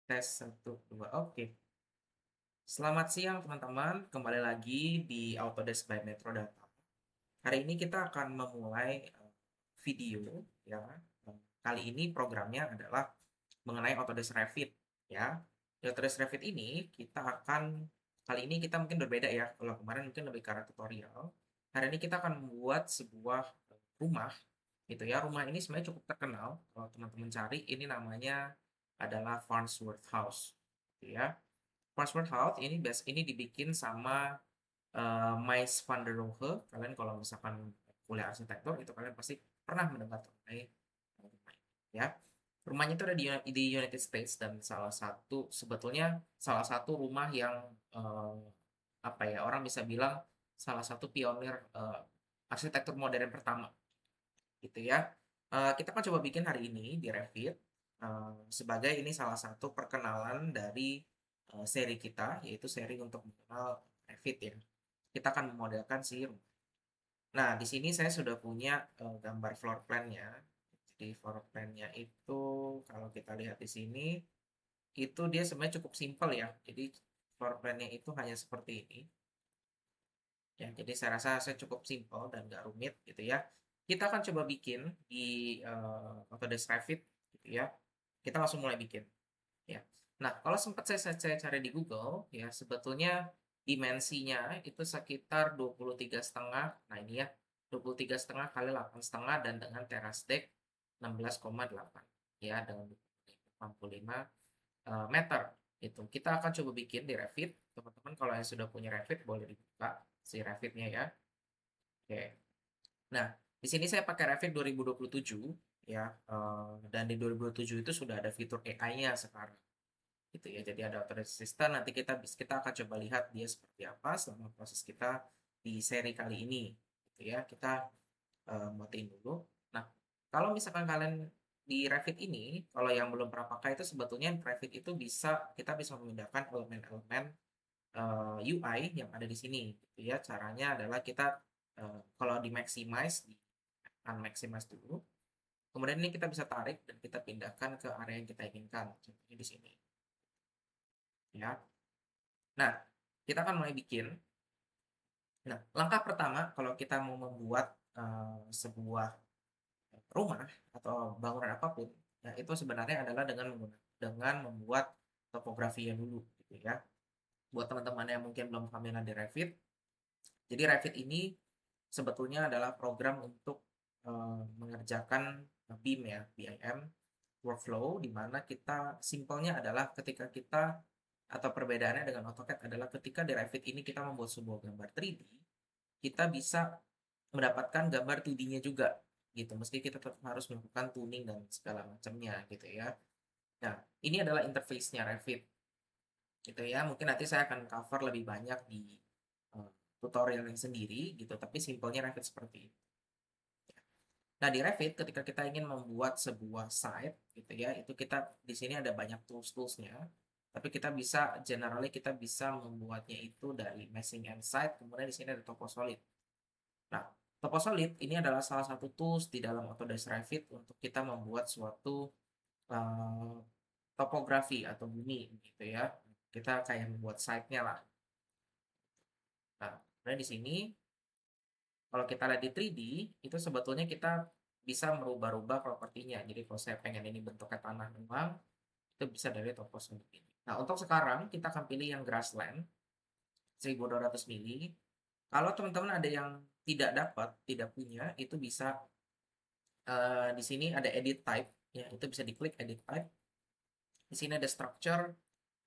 Tes 1, 2, oke. Selamat siang teman-teman, kembali lagi di Autodesk by Metro Data. Hari ini kita akan memulai video ya. Kali ini programnya adalah mengenai Autodesk Revit ya. Di Autodesk Revit ini kali ini kita mungkin berbeda ya. Kalau kemarin mungkin lebih ke arah tutorial. Hari ini kita akan membuat sebuah rumah gitu ya. Rumah ini sebenarnya cukup terkenal. Kalau teman-teman cari, ini namanya adalah Farnsworth House gitu ya. Farnsworth House ini dibikin sama Mies van der Rohe. Kalian kalau misalkan kuliah arsitektur itu kalian pasti pernah mendengar mengenai rumah ini ya. Rumahnya itu ada di United States dan salah satu rumah yang eh, apa ya, orang bisa bilang salah satu pionir arsitektur modern pertama gitu ya. Kita akan coba bikin hari ini di Revit sebagai ini salah satu perkenalan dari seri kita, yaitu seri untuk mengenal Revit ya. Kita akan memodelkan si rumah. Nah, di sini saya sudah punya gambar floor plan-nya. Jadi floor plan-nya itu kalau kita lihat di sini itu dia sebenarnya cukup simpel ya. Jadi floor plan-nya itu hanya seperti ini. Ya, jadi saya rasa saya cukup simpel dan nggak rumit gitu ya. Kita akan coba bikin di Autodesk Revit gitu ya. Kita langsung mulai bikin ya. Nah, kalau sempat saya cari di Google ya, sebetulnya dimensinya itu sekitar 23,5. Nah, ini ya, 23,5 kali 8,5 dan dengan teras deck 16,8 ya, dengan 85 meter itu. Kita akan coba bikin di Revit. Teman-teman kalau yang sudah punya Revit boleh dibuka si Revitnya ya. Oke. Nah, di sini saya pakai Revit 2027 ya, dan di 2027 itu sudah ada fitur AI-nya sekarang gitu ya. Jadi ada Autodesk Assistant, nanti kita akan coba lihat dia seperti apa selama proses kita di seri kali ini gitu ya. Kita matiin dulu. Nah, kalau misalkan kalian di Revit ini, kalau yang belum pernah pakai itu sebetulnya Revit itu kita bisa memindahkan elemen-elemen UI yang ada di sini gitu ya. Caranya adalah kita kalau di maximize, di unmaximize dulu. Kemudian ini kita bisa tarik dan kita pindahkan ke area yang kita inginkan. Contohnya di sini ya. Nah, kita akan mulai bikin. Nah, langkah pertama kalau kita mau membuat sebuah rumah atau bangunan apapun, ya itu sebenarnya adalah dengan membuat topografinya dulu gitu ya. Buat teman-teman yang mungkin belum familiar di Revit, jadi Revit ini sebetulnya adalah program untuk mengerjakan BIM ya, BIM workflow, di mana kita simpelnya adalah ketika kita atau perbedaannya dengan AutoCAD adalah ketika di Revit ini kita membuat sebuah gambar 3D, kita bisa mendapatkan gambar 2D-nya juga gitu. Meski kita tetap harus melakukan tuning dan segala macamnya gitu ya. Nah, ini adalah interface-nya Revit gitu ya. Mungkin nanti saya akan cover lebih banyak di uh, tutorial yang sendiri gitu, tapi simpelnya Revit seperti itu. Nah, di Revit ketika kita ingin membuat sebuah site gitu ya, itu kita di sini ada banyak tools-toolsnya. Tapi kita bisa membuatnya itu dari Meshing and Site, kemudian di sini ada Topo Solid. Nah, Topo Solid ini adalah salah satu tools di dalam Autodesk Revit untuk kita membuat suatu eh, topografi atau bumi gitu ya. Kita kayak membuat site-nya lah. Nah, kemudian di sini kalau kita lihat di 3D itu sebetulnya kita bisa merubah-rubah propertinya. Jadi kalau saya pengen ini bentuknya tanah doang, itu bisa dari Topo Solid ini. Nah, untuk sekarang kita akan pilih yang grassland 1200 mili. Kalau teman-teman ada yang tidak punya, itu bisa di sini ada edit type ya, itu bisa diklik edit type. Di sini ada structure,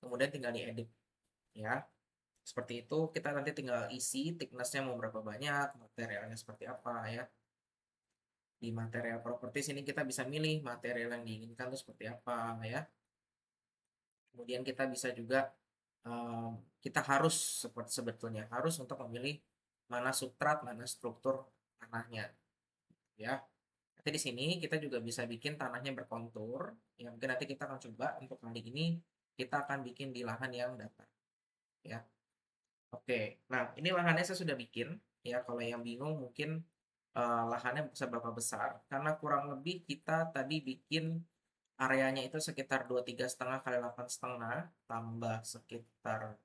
kemudian tinggal diedit ya. Seperti itu, kita nanti tinggal isi thicknessnya mau berapa banyak, materialnya seperti apa ya. Di material properties ini kita bisa milih material yang diinginkan itu seperti apa ya. Kemudian kita bisa juga kita harus sebetulnya harus untuk memilih mana substrat, mana struktur tanahnya ya. Nanti di sini kita juga bisa bikin tanahnya berkontur. Ya, mungkin nanti kita akan coba untuk kali ini kita akan bikin di lahan yang datar ya. Oke. Nah, ini lahannya saya sudah bikin ya. Kalau yang bingung mungkin lahannya seberapa besar karena kurang lebih kita tadi bikin Areanya itu sekitar 23,5 kali 8,5 tambah sekitar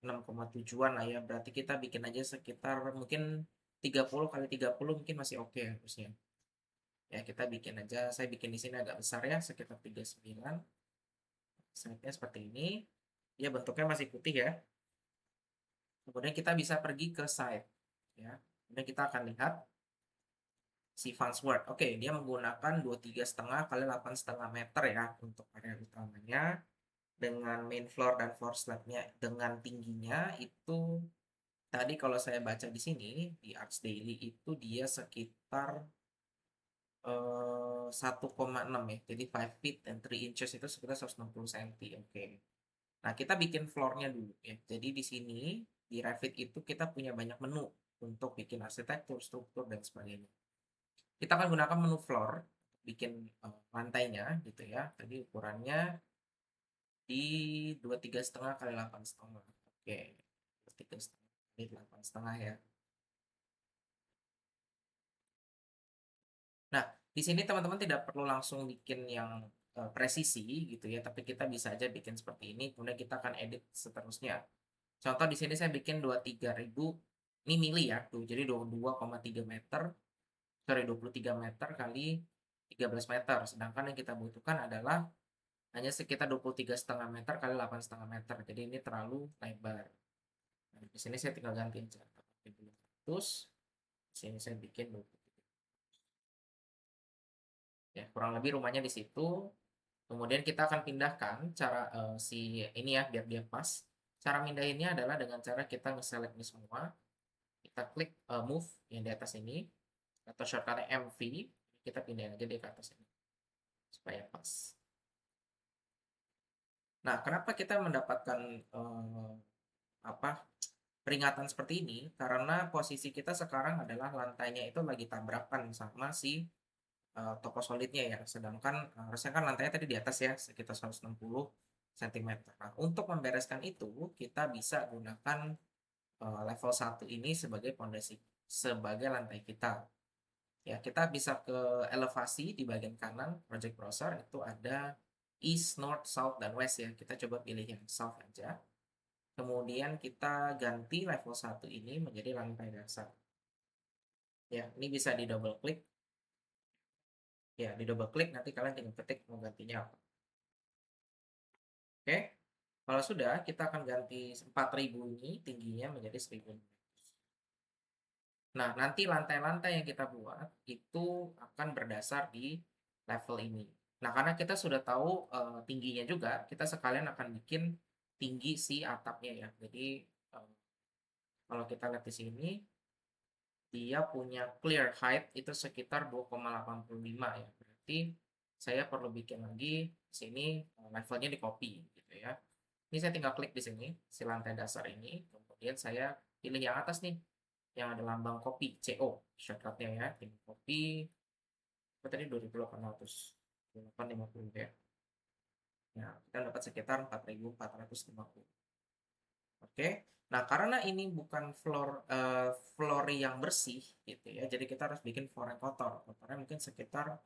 6,7-an lah ya. Berarti kita bikin aja sekitar mungkin 30 kali 30 mungkin masih oke harusnya. Ya, kita bikin aja. Saya bikin di sini agak besar ya, sekitar 39. Side-nya seperti ini. Ya, bentuknya masih putih ya. Kemudian kita bisa pergi ke side ya. Kemudian kita akan lihat si Farnsworth. Oke, dia menggunakan 23,5 kali 8,5 meter ya untuk area utamanya, dengan main floor dan floor slab-nya dengan tingginya itu tadi kalau saya baca di sini di Arts Daily itu dia sekitar 1,6 ya. Jadi 5 feet and 3 inches itu sekitar 160 cm. Oke. Nah, kita bikin floor-nya dulu ya. Jadi di sini di Revit itu kita punya banyak menu untuk bikin arsitektur, struktur dan sebagainya. Kita akan gunakan menu floor bikin lantainya gitu ya. Tadi ukurannya di 23,5 kali 8,5. Oke. 23,5 kali 8,5 ya. Nah, di sini teman-teman tidak perlu langsung bikin yang presisi gitu ya, tapi kita bisa aja bikin seperti ini, kemudian kita akan edit seterusnya. Contoh di sini saya bikin 23.000, ini mili ya, tuh, jadi 22,3 meter, sorry 23 meter kali 13 meter, sedangkan yang kita butuhkan adalah hanya sekitar 23,5 meter kali 8,5 meter, jadi ini terlalu lebar. Nah, di sini saya tinggal ganti aja, terus di sini saya bikin 20. Ya, kurang lebih rumahnya di situ. Kemudian kita akan pindahkan cara si ini ya biar dia pas. Cara mindahinnya adalah dengan cara kita nge-select ini semua. Kita klik move yang di atas ini atau shortcutnya MV. Kita pindahin aja dia ke atas ini supaya pas. Nah, kenapa kita mendapatkan apa peringatan seperti ini? Karena posisi kita sekarang adalah lantainya itu lagi tabrakan sama si toko solidnya ya. Sedangkan harusnya kan lantainya tadi di atas ya, sekitar 160 cm. Nah, untuk membereskan itu, kita bisa gunakan level 1 ini sebagai pondasi, sebagai lantai kita. Ya, kita bisa ke elevasi di bagian kanan, project browser, itu ada east, north, south, dan west ya. Kita coba pilih yang south aja. Kemudian kita ganti level 1 ini menjadi lantai dasar. Ya, ini bisa di double klik. Ya, di double klik nanti kalian tinggal ketik mau gantinya apa. Oke, kalau sudah kita akan ganti 4.000 ini tingginya menjadi 1.000. Nah, nanti lantai-lantai yang kita buat itu akan berdasar di level ini. Nah, karena kita sudah tahu tingginya juga, kita sekalian akan bikin tinggi si atapnya ya. Jadi kalau kita lihat di sini, dia punya clear height itu sekitar 2,85 ya. Berarti saya perlu bikin lagi sini levelnya di copy gitu ya. Ini saya tinggal klik di sini, si lantai dasar ini, kemudian saya pilih yang atas nih, yang ada lambang kopi, CO, shortcutnya ya, tinggal copy, apa tadi 2.800, 850 ya. Nah, kita dapat sekitar 4.450. Oke. Nah, karena ini bukan floor yang bersih gitu ya. Jadi kita harus bikin floor yang kotor. Kotornya mungkin sekitar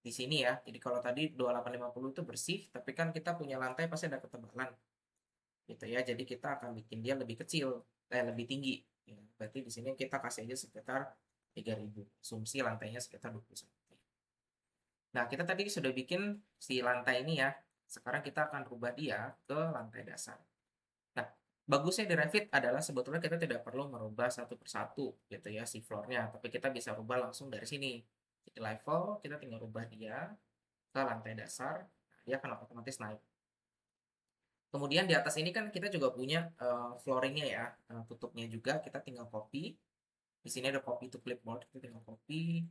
di sini ya. Jadi kalau tadi 2850 itu bersih, tapi kan kita punya lantai pasti ada ketebalan gitu ya. Jadi kita akan bikin dia lebih kecil, lebih tinggi. Ya, berarti di sini kita kasih aja sekitar 3000. Asumsi lantainya sekitar 20 cm. Nah, kita tadi sudah bikin si lantai ini ya. Sekarang kita akan rubah dia ke lantai dasar. Nah, bagusnya di Revit adalah sebetulnya kita tidak perlu merubah satu persatu gitu ya si floornya, tapi kita bisa rubah langsung dari sini. Jadi level kita tinggal rubah dia ke lantai dasar, dia akan otomatis naik. Kemudian di atas ini kan kita juga punya flooringnya ya, tutupnya juga kita tinggal copy. Di sini ada copy to clipboard, kita tinggal copy.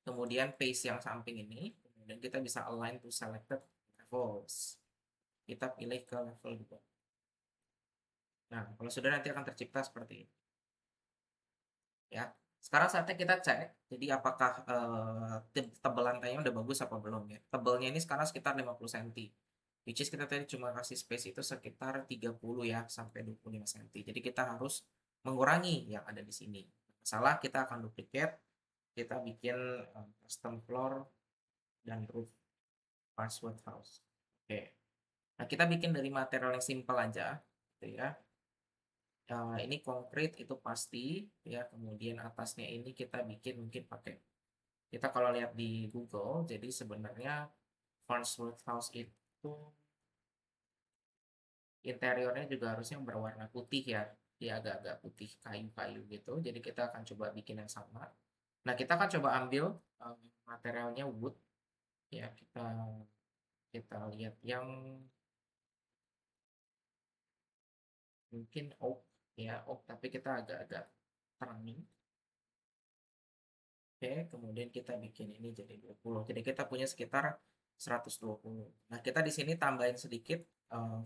Kemudian paste yang samping ini, kemudian kita bisa align to selected levels. Kita pilih ke level 2. Nah, kalau sudah nanti akan tercipta seperti ini. Ya. Sekarang saatnya kita cek, jadi apakah tebal lantainya udah bagus apa belum ya. Tebalnya ini sekarang sekitar 50 cm. Which is kita tadi cuma kasih space itu sekitar 30 ya sampai 25 cm. Jadi kita harus mengurangi yang ada di sini. Salah kita akan duplicate, kita bikin custom floor dan roof. Farnsworth House. Oke. Nah, kita bikin dari material yang simple aja, gitu ya. Ini konkret itu pasti, ya. Kemudian atasnya ini kita bikin mungkin pakai, kita kalau lihat di Google, jadi sebenarnya Farnsworth House itu interiornya juga harusnya berwarna putih ya. Dia agak-agak putih kayu-kayu gitu. Jadi kita akan coba bikin yang sama. Nah, kita akan coba ambil materialnya wood, ya. Kita lihat yang mungkin oak, ya, oak, tapi kita agak-agak terangin. Oke, kemudian kita bikin ini jadi 20. Jadi kita punya sekitar 120. Nah, kita di sini tambahin sedikit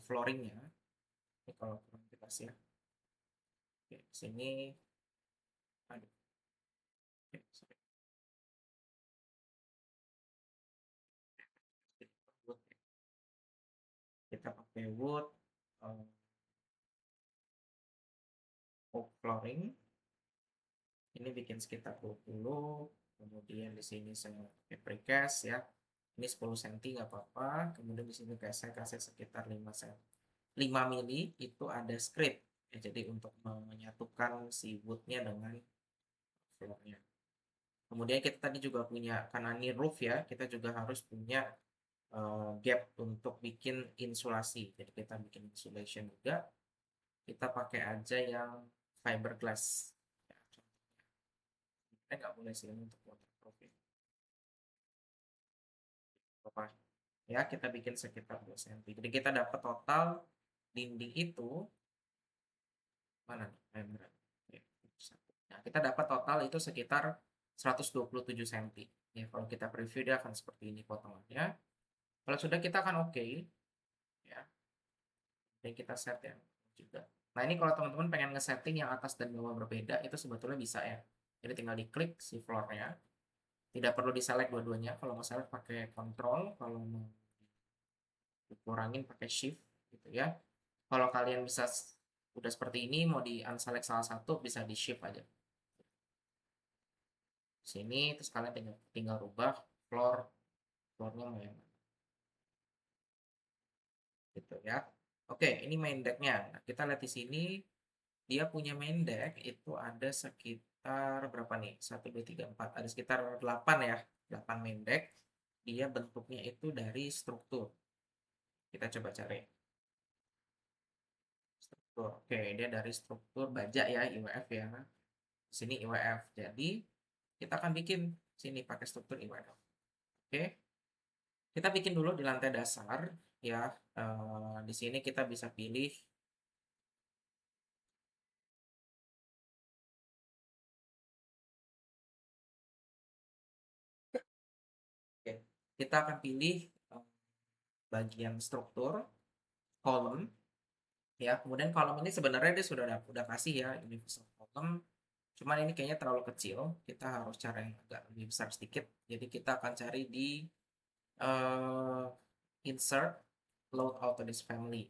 flooringnya. Ini kalau kurang jelas ya. Oke, di sini, aduh, oke, sorry. Wood, ya. Kita pakai wood, oak flooring. Ini bikin sekitar 20. Kemudian di sini saya pakai precast ya. Ini 10 cm nggak apa-apa. Kemudian di sini saya kasih sekitar 5 cm. 5 mili itu ada script. Ya, jadi untuk menyatukan si woodnya dengan floornya. Kemudian kita tadi juga punya, karena ini roof ya, kita juga harus punya gap untuk bikin insulasi. Jadi kita bikin insulation juga. Kita pakai aja yang fiberglass. Ya, kita nggak boleh sih ini untuk waterproof ya. Apa? Ya, kita bikin sekitar 2 cm. Jadi kita dapat total dinding itu, mana nih? Ya, nah, kita dapat total itu sekitar 127 cm. Ya, kalau kita preview dia akan seperti ini potongannya. Kalau sudah kita akan oke, ya. Dan kita set ya juga. Nah, ini kalau teman-teman pengen nge-setting yang atas dan bawah berbeda, itu sebetulnya bisa ya. Jadi tinggal diklik si floor-nya. Tidak perlu di-select dua-duanya. Kalau mau select pakai control, kalau mau dikurangin pakai shift gitu ya. Kalau kalian bisa udah seperti ini, mau di unselect salah satu, bisa di shift aja. Sini, terus kalian tinggal rubah floornya mau yang mana. Gitu ya. Oke, ini main deck-nya. Nah, kita lihat di sini, dia punya main deck itu ada sekitar berapa nih? 1, 2, 3, 4. Ada sekitar 8 ya. 8 main deck. Dia bentuknya itu dari struktur. Kita coba cari. Struktur. Oke, dia dari struktur baja ya, IWF ya. Sini IWF. Jadi, kita akan bikin sini pakai struktur IWF. Oke. Kita bikin dulu di lantai dasar ya. Di sini kita bisa pilih. Oke. Kita akan pilih bagian struktur kolom ya. Kemudian kolom ini sebenarnya dia udah kasih ya universal kolom. Cuman ini kayaknya terlalu kecil. Kita harus cari yang agak lebih besar sedikit. Jadi kita akan cari di uh, insert load auto this family.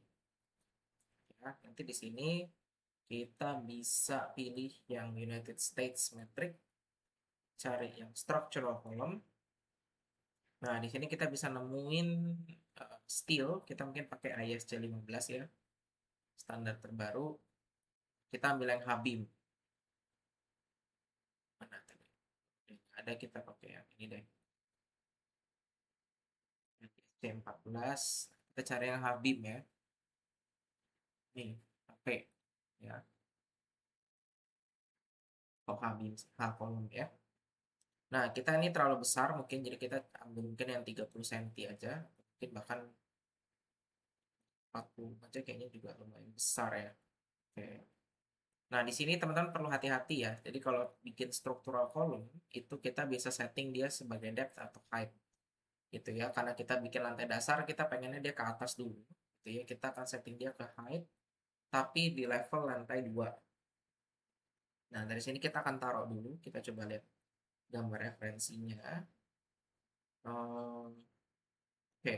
Ya, nanti di sini kita bisa pilih yang United States metric, cari yang structural column. Nah, di sini kita bisa nemuin steel, kita mungkin pakai ISC 15 ya, standar terbaru. Kita ambil yang Habim. Mana tadi? Ada, kita pakai yang ini deh. ISC 14. Kita cari yang Habim ya. Nih, pakai ya. Oh, Habim, H kolom ya. Nah, kita ini terlalu besar mungkin, jadi kita ambil mungkin yang 30 cm aja. Mungkin bahkan 40 aja kayaknya juga lumayan besar ya. Oke. Nah, di sini teman-teman perlu hati-hati ya. Jadi kalau bikin struktural column, itu kita bisa setting dia sebagai depth atau height. Gitu ya. Karena kita bikin lantai dasar, kita pengennya dia ke atas dulu. Gitu ya. Kita akan setting dia ke height, tapi di level lantai 2. Nah, dari sini kita akan taruh dulu. Kita coba lihat gambar referensinya. Oke.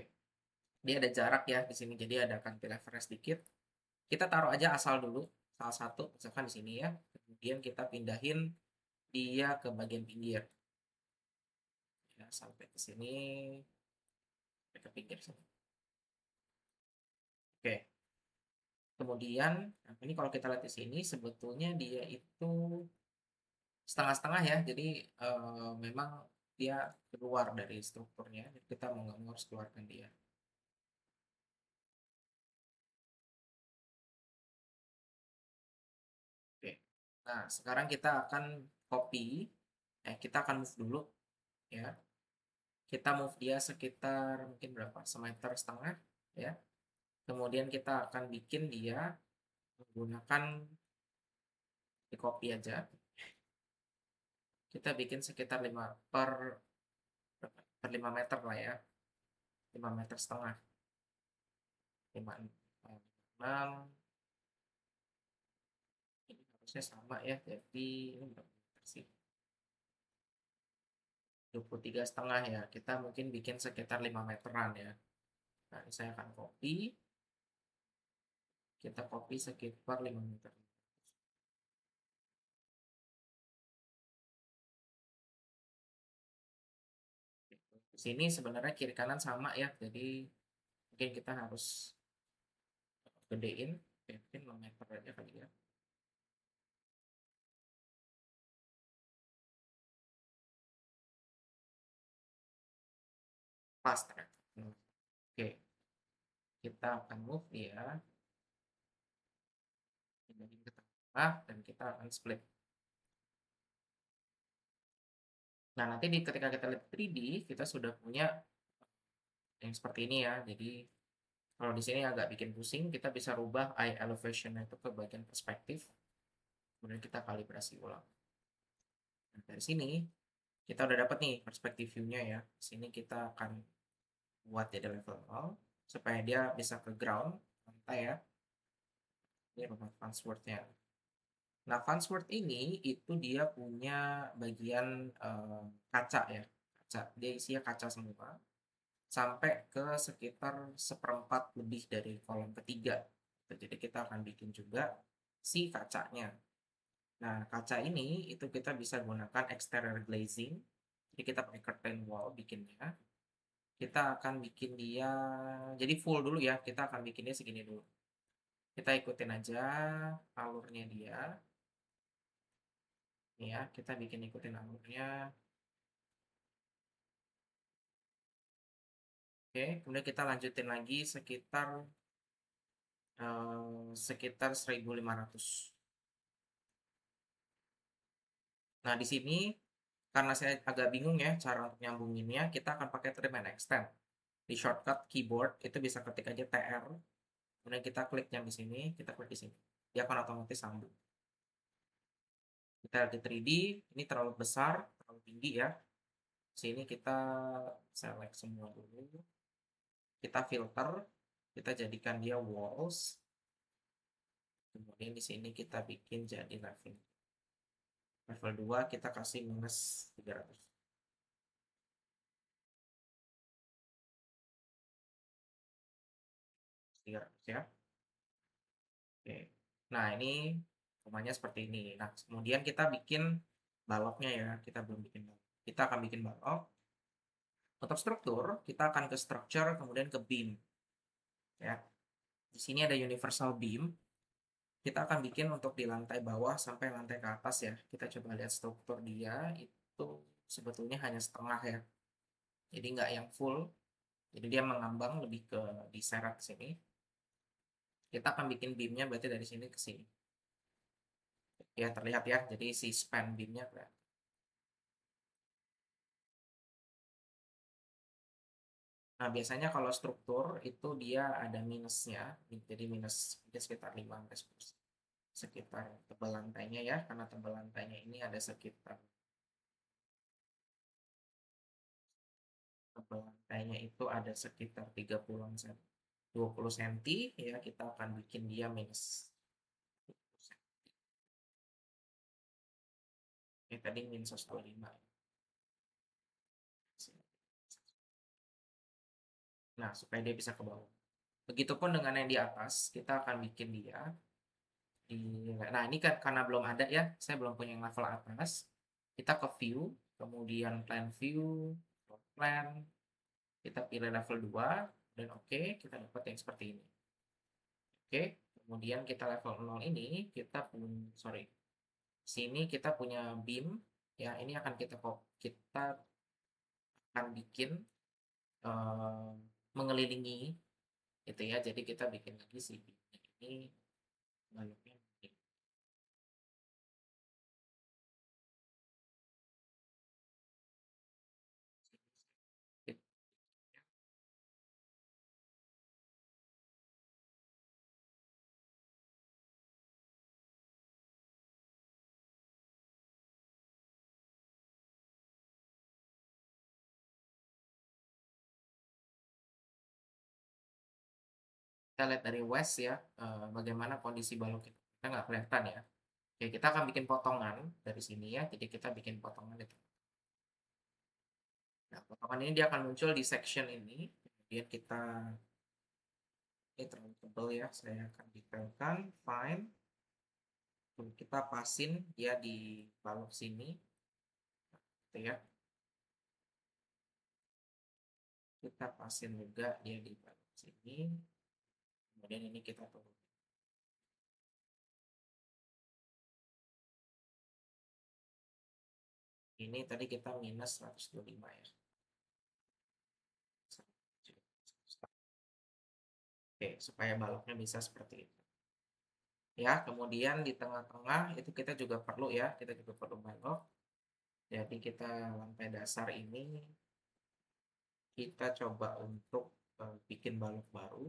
Dia ada jarak ya di sini. Jadi ada cantilever sedikit. Kita taruh aja asal dulu. Salah satu, misalkan di sini ya. Kemudian kita pindahin dia ke bagian pinggir. Ya, sampai ke sini. ke pinggir sini. Oke. Kemudian, nah ini kalau kita lihat di sini sebetulnya dia itu setengah-setengah ya. Jadi memang dia keluar dari strukturnya. Jadi kita mau nggak mau harus keluarkan dia. Oke. Nah, sekarang kita akan copy. Kita akan move dulu ya. Kita move dia sekitar mungkin berapa? Semeter setengah ya. Kemudian kita akan bikin dia menggunakan di copy aja. Kita bikin sekitar 5 meter lah ya. 5 meter setengah. 5, 6. Ini harusnya sama ya. Jadi ini berapa meter sih? 23,5 ya. Kita mungkin bikin sekitar 5 meteran ya. Nah, ini saya akan copy. Kita copy sekitar 5 meter. Di sini sebenarnya kiri kanan sama ya. Jadi mungkin kita harus gedein. Mungkin 5 meter aja kali ya. Fast track. Oke. Kita akan move dia. Ini ke tengah dan kita akan split. Nah, nanti ketika kita lihat 3D, kita sudah punya yang seperti ini ya. Jadi, kalau di sini agak bikin pusing, kita bisa rubah eye elevation itu ke bagian perspektif. Kemudian kita kalibrasi ulang. Nah, dari sini, kita udah dapat nih perspektif view-nya ya. Di sini kita akan buat jadi level 0, supaya dia bisa ke ground, lantai ya. Ini rumah Farnsworth-nya. Nah, Farnsworth ini itu dia punya bagian kaca ya. Kaca. Dia isinya kaca semua. Sampai ke sekitar seperempat lebih dari kolom ketiga. Jadi kita akan bikin juga si kacanya. Nah, kaca ini itu kita bisa gunakan exterior glazing. Jadi kita pakai curtain wall bikinnya. Kita akan bikin dia jadi full dulu ya. Kita akan bikinnya segini dulu. Kita ikutin aja alurnya dia. Nih ya, kita bikin ikutin alurnya. Oke, kemudian kita lanjutin lagi sekitar 1.500. Nah, di sini karena saya agak bingung ya cara untuk nyambunginnya, kita akan pakai trim and extend. Di shortcut keyboard itu bisa ketik aja TR, kemudian kita kliknya di sini, kita klik di sini. Dia akan otomatis sambung. Kita lihat di 3D, ini terlalu besar, terlalu tinggi ya. Sini kita select semua dulu. Kita filter, kita jadikan dia walls. Kemudian di sini kita bikin jadi level. Level 2 kita kasih minus 300. 300 ya. Oke. Nah, ini rumahnya seperti ini. Nah, kemudian kita bikin baloknya ya. Kita belum bikin balok. Kita akan bikin balok. Untuk struktur, kita akan ke structure, kemudian ke beam. Ya. Di sini ada universal beam. Kita akan bikin untuk di lantai bawah sampai lantai ke atas ya. Kita coba lihat struktur dia itu sebetulnya hanya setengah ya. Jadi nggak yang full. Jadi dia mengambang lebih ke diseret sini. Kita akan bikin beamnya berarti dari sini ke sini. Ya terlihat ya. Jadi si span beamnya kelihatan. Nah, biasanya kalau struktur itu dia ada minusnya, jadi minus mungkin sekitar 5 sampai 10%. Sekitar tebal lantainya ya, karena tebal lantainya ini ada sekitar tebal lantainya itu ada sekitar 30 cm, 20 cm ya, kita akan bikin dia minus 20 cm. Tadi minus 125. Nah, supaya dia bisa ke bawah. Begitupun dengan yang di atas, kita akan bikin dia nah ini kan karena belum ada ya, saya belum punya yang level atas. Kita ke view, kemudian plan view, floor plan, Kita pilih level 2 dan oke, kita dapat yang seperti ini. Oke, kemudian kita level 0 ini kita sorry. Sini kita punya beam ya, ini akan kita akan bikin eh, mengelilingi gitu ya. Jadi kita bikin lagi si beam ini baloknya. Kita lihat dari west ya, bagaimana kondisi balok kita nggak kelihatan ya. Oke, kita akan bikin potongan dari sini ya. Jadi kita bikin potongan itu. Nah, potongan ini dia akan muncul di section ini. Kemudian kita ini terlalu tebal ya. Saya akan detailkan. Fine. Lalu kita pasin dia di balok sini. Gitu ya. Kita pasin juga dia di balok sini. Kemudian ini kita turun. Ini tadi kita minus 125 ya. Oke, supaya baloknya bisa seperti itu. Ya, kemudian di tengah-tengah itu kita juga perlu ya, kita juga perlu balok. Jadi kita lantai dasar ini kita coba untuk bikin balok baru.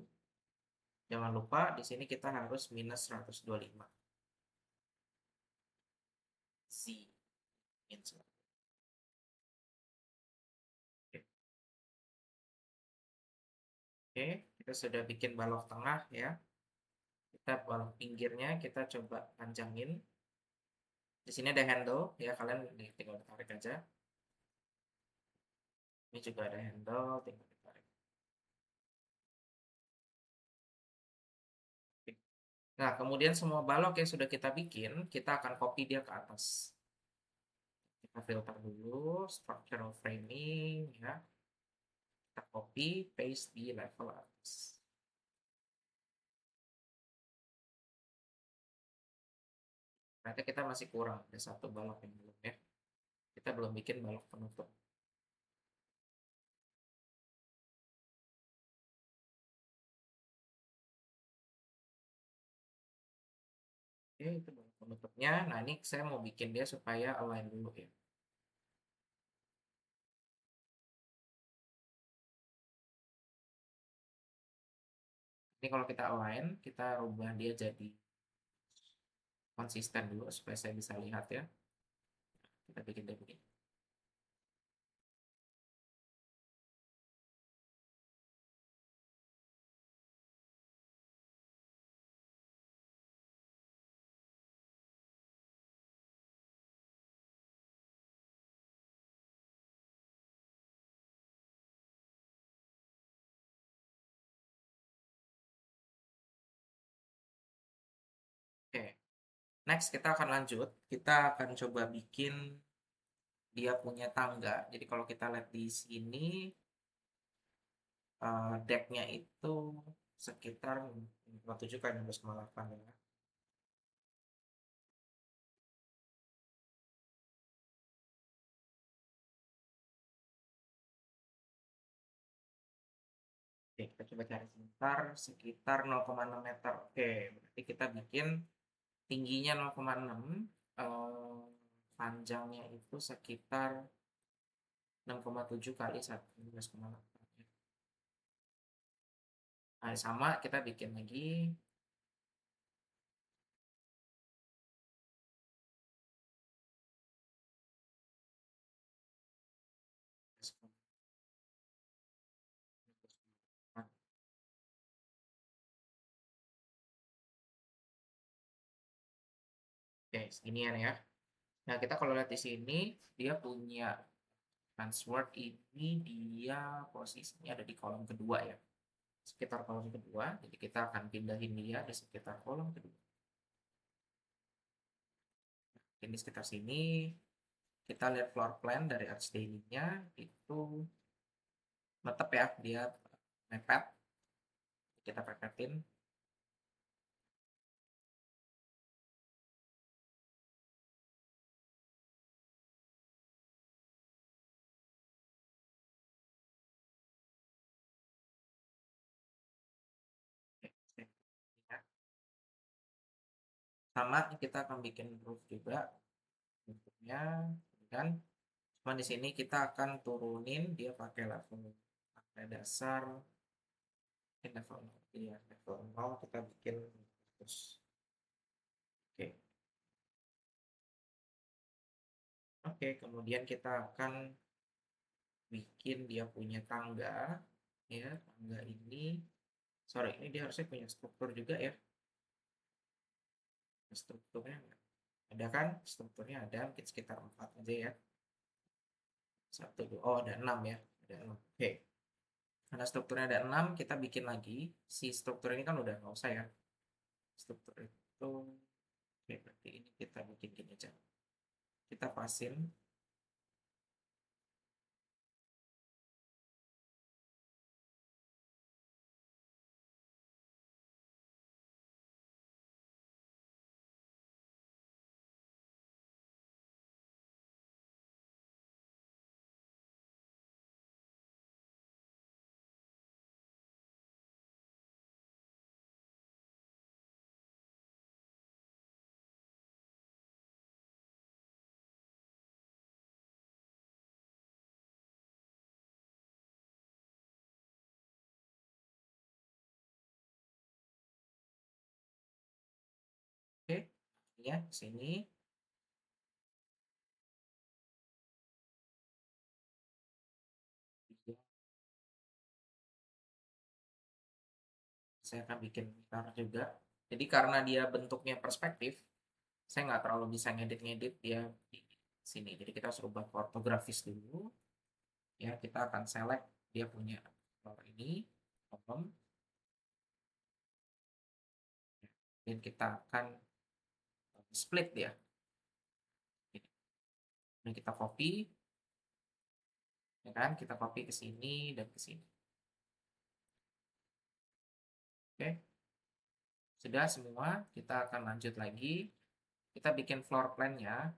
Jangan lupa di sini kita harus minus 125. Z minus. Oke, oke, kita sudah bikin balok tengah ya. Kita balok pinggirnya kita coba panjangin. Di sini ada handle ya, kalian tinggal tarik aja. Ini juga ada handle, tinggal ditarik. Oke. Nah, kemudian semua balok yang sudah kita bikin, kita akan copy dia ke atas. Kita filter dulu, structural framing ya. Kita copy, paste di level atas. Ternyata kita masih kurang, ada satu balok yang belum ya. Kita belum bikin balok penutup. Oke, itu balok penutupnya. Nah, ini saya mau bikin dia supaya align dulu ya. Ini kalau kita align, kita rubah dia jadi konsisten dulu supaya saya bisa lihat ya. Kita bikin dia begini. Oke, next kita akan lanjut. Kita akan coba bikin dia punya tangga. Jadi kalau kita lihat di sini, decknya itu sekitar 57 kan 16,8 ya. Oke, kita coba cari sebentar, sekitar 0,6 meter. Oke, berarti kita bikin tingginya 0,6, eh, panjangnya itu sekitar 6,7 kali 11,8. Nah, sama kita bikin lagi. Oke, seginian ya. Nah, kita kalau lihat di sini, dia punya transword ini dia posisinya ada di kolom kedua ya. Sekitar kolom kedua, jadi kita akan pindahin dia di sekitar kolom kedua. Ini sekitar sini, kita lihat floor plan dari Arch Daily-nya itu mantap ya, dia mepet, kita pepetin. Oke, ya. Sama kita akan bikin roof juga bentuknya, kan? Cuma di sini kita akan turunin dia pakai level lantai dasar, level 0, ya, level 0 kita bikin terus. Oke. Oke, kemudian kita akan bikin dia punya tangga, ya, tangga ini. Sorry, ini dia harusnya punya struktur juga ya. Strukturnya ada kan? Strukturnya ada, mungkin sekitar 4 aja ya. Satu, dua, oh ada 6 ya. Ada 6. Oke. Karena strukturnya ada 6, kita bikin lagi. Si struktur ini kan udah nggak usah ya. Struktur itu, oke, berarti ini kita bikin gini aja. Kita pasin. Oke, ya, sini. Saya akan bikin gitar juga. Jadi karena dia bentuknya perspektif, saya nggak terlalu bisa ngedit-ngedit dia di sini. Jadi kita harus rubah ortografis dulu. Ya, kita akan select dia punya ini, kolom, dan kita akan split dia. Dan kita copy, ya kan? Kita copy ke sini dan ke sini. Oke, sudah semua. Kita akan lanjut lagi. Kita bikin floor plan-nya,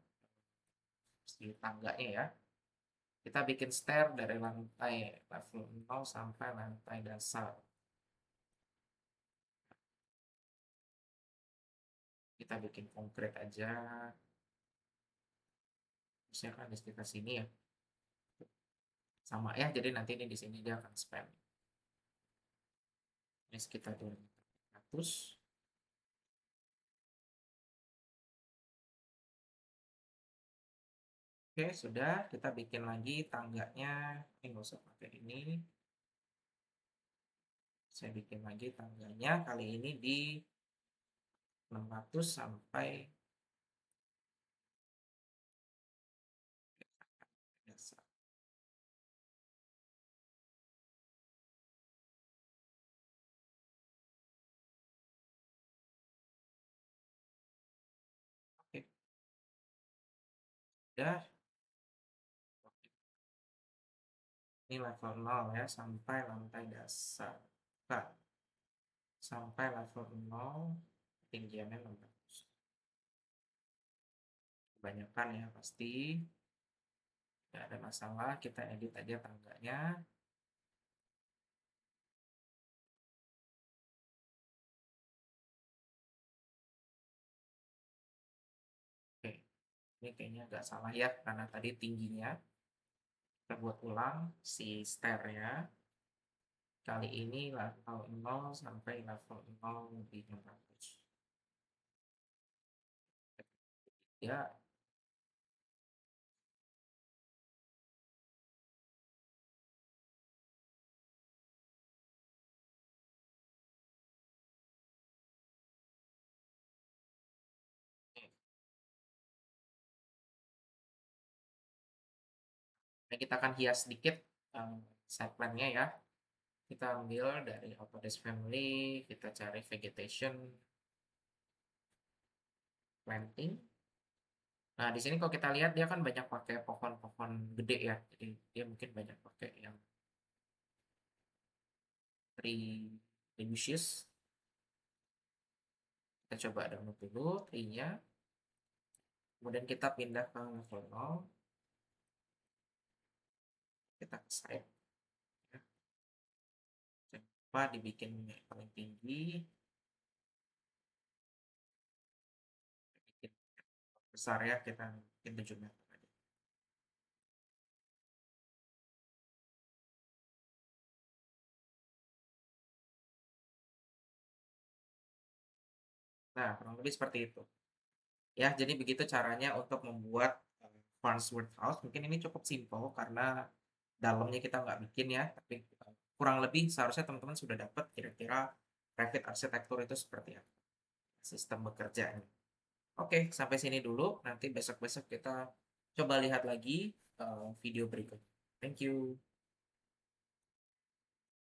si tangganya ya. Kita bikin stair dari lantai level 0 sampai lantai dasar. Kita bikin konkret aja. Misalnya kan di sekitar sini ya. Sama ya, jadi nanti ini di sini dia akan spam. Ini sekitar 200. Oke, sudah. Kita bikin lagi tangganya. Ini nggak usah pakai ini. Saya bikin lagi tangganya. Kali ini di 600 sampai dasar. Oke, sudah. Ini level 0 ya, sampai lantai dasar. Nah, sampai level 0, tinggiannya 600. Kebanyakan ya, pasti. Nggak ada masalah, kita edit aja tangganya. Oke, ini kayaknya agak salah ya, karena tadi tingginya. Kita buat ulang si stairnya. Kali ini level 0 sampai level 0 lebih 600. Ya, nah, kita akan hias sedikit side plan-nya ya. Kita ambil dari Autodesk Family, kita cari Vegetation, Planting. Nah, di sini kalau kita lihat dia kan banyak pakai pohon-pohon gede ya. Jadi dia mungkin banyak pakai yang Tree Delicious. Kita coba download dulu tree-nya. Kemudian kita pindah ke level 0. Kita ke site. Ya. Jangan lupa dibikin paling tinggi. Bikin besar ya, kita bikin 7 meter aja. Nah, kurang lebih seperti itu. Ya, jadi begitu caranya untuk membuat Farnsworth House. Mungkin ini cukup simpel karena dalamnya kita nggak bikin ya, tapi kurang lebih seharusnya teman-teman sudah dapat kira-kira Revit arsitektur itu seperti apa sistem bekerjanya. Oke, sampai sini dulu. Nanti besok-besok kita coba lihat lagi video berikutnya. Thank you.